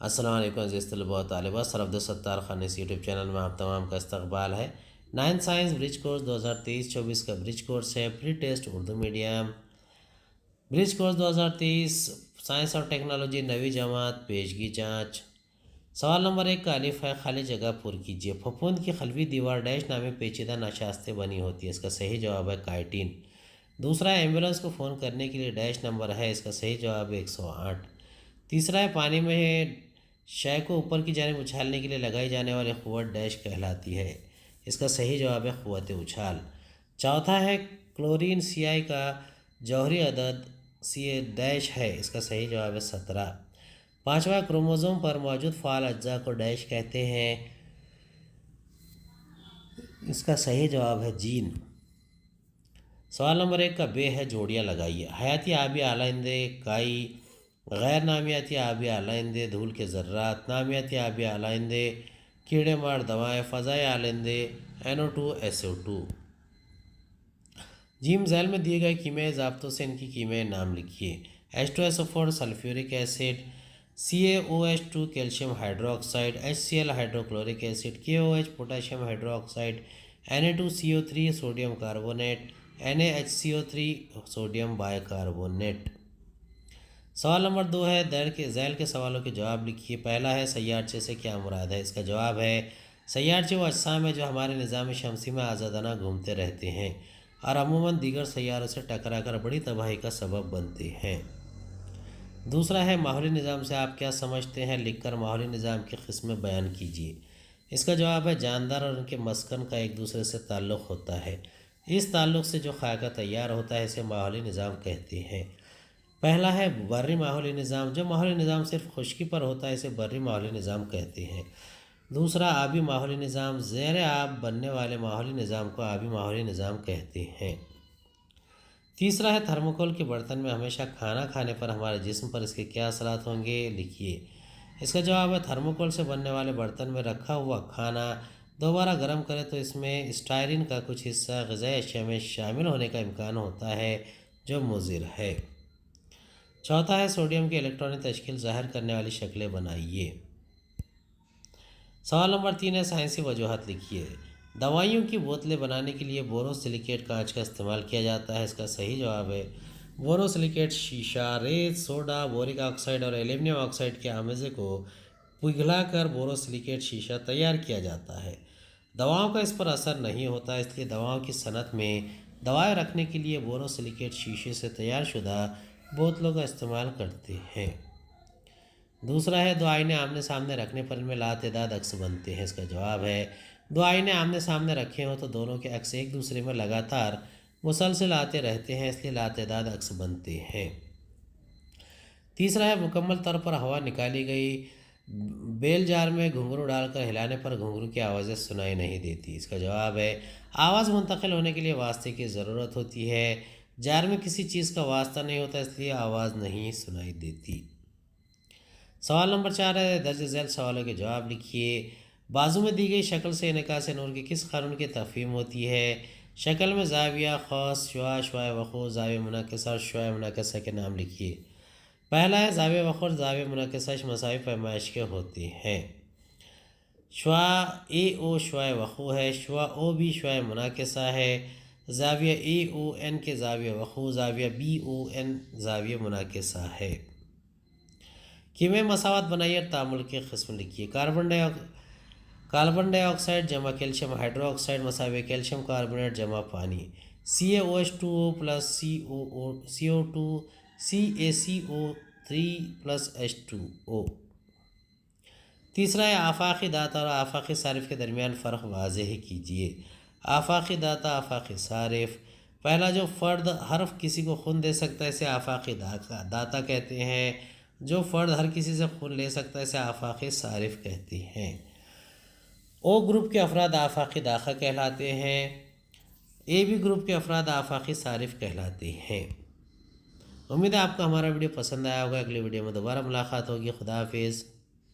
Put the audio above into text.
السلام علیکم عزیز طلباء و طالبات، سر عبدالستار خان اس یوٹیوب چینل میں آپ تمام کا استقبال ہے۔ 9 سائنس برج کورس 2023-24 کا برج کورس ہے، پری ٹیسٹ اردو میڈیم۔ برج کورس 2023 سائنس اور ٹیکنالوجی 9ویں جماعت پیشگی جانچ۔ سوال نمبر 1 کا الف ہے، خالی جگہ پر کیجیے۔ پھپھوند کی خلوی دیوار ڈیش نامی پیچیدہ نشاستیں بنی ہوتی ہے، اس کا صحیح جواب ہے کائٹین۔ دوسرا ہے، ایمبولینس کو فون کرنے کے لیے ڈیش نمبر ہے، اس کا صحیح جواب ہے 108۔ تیسرا ہے، پانی میں شے کو اوپر کی جانب اچھالنے کے لیے لگائی جانے والی قوت ڈیش کہلاتی ہے، اس کا صحیح جواب ہے قوت اچھال۔ چوتھا ہے، کلورین سیائی کا جوہری عدد سی ڈیش ہے، اس کا صحیح جواب ہے 17۔ پانچواں، کروموزوم پر موجود فعال اجزاء کو ڈیش کہتے ہیں، اس کا صحیح جواب ہے جین۔ سوال نمبر 1 کا بے ہے، جوڑیاں لگائیے۔ حیاتی آبی آلائندے کائی، غیر نامیاتی آبی آلائندے دھول کے ذرات، نامیاتی آبی آلائندے کیڑے مار دوائیں، فضائی آلائندے NO2 SO2۔ جیم ذیل میں دیے گئے کیمیائی ضابطوں سے ان کی کیمیائی نام لکھیے۔ H2SO4 sulphuric acid, CaOH2 calcium hydroxide, HCl hydrochloric acid, KOH potassium hydroxide, Na2CO3 sodium carbonate, NaHCO3 sodium bicarbonate. سوال نمبر 2 ہے، ذیل کے سوالوں کے جواب لکھیے۔ پہلا ہے، سیارچے سے کیا مراد ہے؟ اس کا جواب ہے، سیارچے وہ اجسام ہیں جو ہمارے نظام شمسی میں آزادانہ گھومتے رہتے ہیں اور عموماً دیگر سیاروں سے ٹکرا کر بڑی تباہی کا سبب بنتے ہیں۔ دوسرا ہے، ماحولی نظام سے آپ کیا سمجھتے ہیں؟ لکھ کر ماحولی نظام کی قسمیں بیان کیجیے۔ اس کا جواب ہے، جاندار اور ان کے مسکن کا ایک دوسرے سے تعلق ہوتا ہے، اس تعلق سے جو خاکہ تیار ہوتا ہے اسے ماحولی نظام کہتے ہیں۔ پہلا ہے، بری ماحولی نظام، جو ماحولی نظام صرف خشکی پر ہوتا ہے اسے بری ماحولی نظام کہتے ہیں۔ دوسرا، آبی ماحولی نظام، زیر آب بننے والے ماحولی نظام کو آبی ماحولی نظام کہتے ہیں۔ تیسرا ہے، تھرموکول کے برتن میں ہمیشہ کھانا کھانے پر ہمارے جسم پر اس کے کیا اثرات ہوں گے؟ لکھیے۔ اس کا جواب ہے، تھرموکول سے بننے والے برتن میں رکھا ہوا کھانا دوبارہ گرم کرے تو اس میں اسٹائرین کا کچھ حصہ غذائی اشیاء میں شامل ہونے کا امکان ہوتا ہے جو مضر ہے۔ چوتھا ہے، سوڈیم کی الیکٹرانی تشکیل ظاہر کرنے والی شکلیں بنائیے۔ سوال نمبر 3 ہے، سائنسی وجوہات لکھیے۔ دوائیوں کی بوتلیں بنانے کے لیے بوروسیلیکیٹ کانچ کا استعمال کیا جاتا ہے، اس کا صحیح جواب ہے، بوروسیلیکیٹ شیشہ، ریت، سوڈا، بورک آکسائڈ اور ایلومینیم آکسائڈ کے آمیزے کو پگھلا کر بوروسیلیکیٹ شیشہ تیار کیا جاتا ہے۔ دواؤں کا اس پر اثر نہیں ہوتا، اس لیے دواؤں کی صنعت میں دوائیں رکھنے کے لیے بوروسیلیکیٹ شیشے سے تیار شدہ بوتلوں کا استعمال کرتے ہیں۔ دوسرا ہے، دو آئینے آمنے سامنے رکھنے پر ان میں لاتعداد عکس بنتے ہیں، اس کا جواب ہے، دو آئینے آمنے سامنے رکھے ہوں تو دونوں کے عکس ایک دوسرے میں لگاتار مسلسل آتے رہتے ہیں، اس لیے لاتعداد عکس بنتے ہیں۔ تیسرا ہے، مکمل طور پر ہوا نکالی گئی بیل جار میں گھنگرو ڈال کر ہلانے پر گھنگرو کی آوازیں سنائی نہیں دیتی، اس کا جواب ہے، آواز منتقل ہونے کے لیے واسطے کی ضرورت ہوتی ہے، جار میں کسی چیز کا واسطہ نہیں ہوتا اس لیے آواز نہیں سنائی دیتی۔ سوال نمبر 4 ہے، درج ذیل سوالوں کے جواب لکھیے۔ بازو میں دی گئی شکل سے انعکاس نور کی کس قانون کی تفہیم ہوتی ہے؟ شکل میں زاویہ خاص، شعاع، شعاع وقوع، زاویہ منعکسہ اور شعاع منعکسہ کے نام لکھیے۔ پہلا ہے، زاویہ وقوع اور زاویہ منعکسہ مساوی پیمائش کے ہوتے ہیں۔ شعاع AO شعاع وقوع ہے، شعاع OB شعاع منعکسہ ہے، زاویہ AON کے زاویہ وقوع، زاویہ BON زاویہ منعکسہ ہے۔ کیمیائی مساوات بنائیے اور تعامل کی قسم لکھیے۔ کاربن ڈائی آکسائڈ جمع کیلشیم ہائیڈرو آکسائڈ مساوی کیلشیم کاربونیٹ جمع پانی، CaOH2O plus CO2 CaCO3 plus H2O۔ تیسرا ہے، آفاقی داتا اور آفاقی صارف کے درمیان فرق واضح کیجیے۔ آفاقی داتا، آفاقی صارف، پہلا جو فرد حرف کسی کو خون دے سکتا ہے اسے آفاقی داتا کہتے ہیں، جو فرد ہر کسی سے خون لے سکتا ہے اسے آفاقی صارف کہتے ہیں۔ O گروپ کے افراد آفاقی داخہ کہلاتے ہیں، AB گروپ کے افراد آفاقی صارف کہلاتے ہیں۔ امید ہے آپ کو ہمارا ویڈیو پسند آیا ہوگا، اگلی ویڈیو میں دوبارہ ملاقات ہوگی، خدا حافظ۔